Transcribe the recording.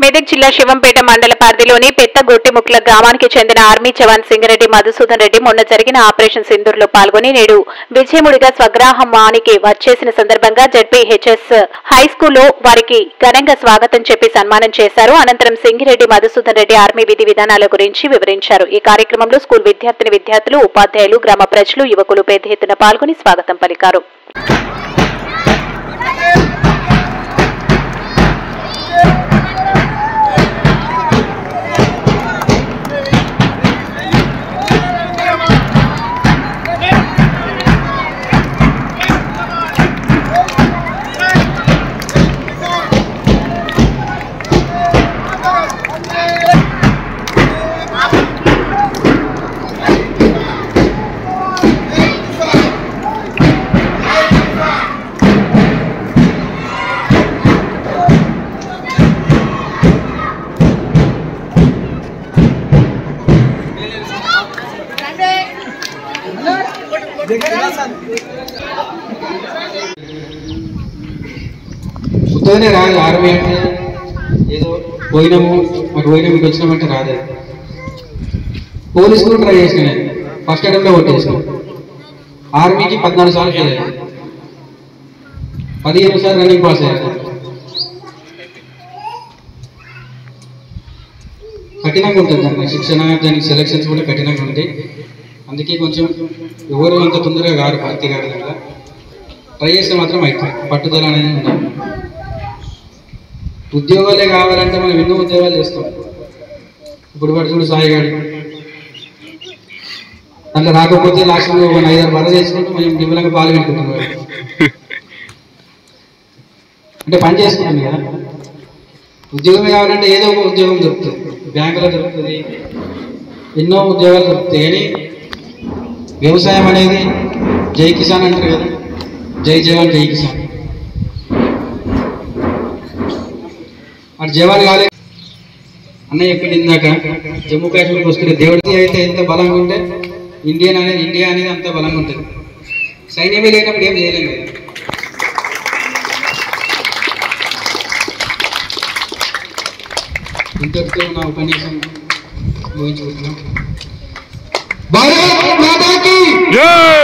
మెదక్ జిల్లా శివంపేట మండల పరిధిలోని పెద్దగొట్టిముక్ల గ్రామానికి చెందిన ఆర్మీ జవాన్ సింగరెడ్డి మధుసూదన్ రెడ్డి మొన్న జరిగిన ఆపరేషన్ సింధూర్లో పాల్గొని నేడు విజయముడిగా స్వగ్రామానికి వచ్చేసిన సందర్భంగా జడ్పీహెచ్ఎస్ హైస్కూల్లో వారికి ఘనంగా స్వాగతం చెప్పి సన్మానం చేశారు. అనంతరం సింగిరెడ్డి మధుసూదన్ రెడ్డి ఆర్మీ విధి విధానాల గురించి వివరించారు. ఈ కార్యక్రమంలో స్కూల్ విద్యార్థులు, ఉపాధ్యాయులు, గ్రామ ప్రజలు, యువకులు పెద్ద ఎత్తున పాల్గొని స్వాగతం పలికారు. ఉత్తగానే రాదు ఆర్మీ అంటే ఏదో పోయినాము మాకు పోయినాము ఇటు వచ్చినామంటే రాదు. పోలీస్ కూడా ట్రై చేసిన నేను ఫస్ట్ అటెంప్ట్లో కొట్టేసిన. ఆర్మీకి 14 సార్లు ఫెయిల్ అయ్యాను, 15 సార్లు రన్నింగ్ పాస్ అయ్యాను. కఠినంగా ఉంటుంది దానికి శిక్షణ, దానికి సెలక్షన్స్ కూడా కఠినంగా ఉంటాయి. అందుకే కొంచెం ఎవరు అంత తొందరగా కాదు భర్తీ కాదు కదా, ట్రై చేస్తే మాత్రం అవుతుంది. పట్టుదల అనేది ఉండాలి. ఉద్యోగాలే కావాలంటే మనం ఎన్నో ఉద్యోగాలు చేస్తాం. ఇప్పుడు పడుతున్న సాయిగాడు దాంట్లో రాకపోతే లాస్ట్లో ఒక 5-6 బర్రెలు చేసుకుంటూ మేము నిమ్మలంగా పాలు పెట్టుకుంటున్నాం. అంటే పని చేసుకుంటాం కదా. ఉద్యోగమే కావాలంటే ఏదో ఒక ఉద్యోగం దొరుకుతుంది, బ్యాంకులో దొరుకుతుంది, ఎన్నో ఉద్యోగాలు దొరుకుతాయి. కానీ వ్యవసాయం అనేది జై కిసాన్ అంటారు కదా, జై జవాన్ జై కిసాన్. అటు జవాన్ కాలే అన్నయ్య ఎక్కడ ఇందాక జమ్మూ కాశ్మీర్కి వస్తుంటే దేవుడికి అయితే ఎంత బలంగా ఉంటే ఇండియా అనేది అంత బలంగా ఉంటుంది. సైన్యమే లేనప్పుడు ఏం చేయలేము కదా. ఇంతటితో నా ఉపన్యాసం ముగించుకుంటున్నాం. భారత్ మాతా కీ జై.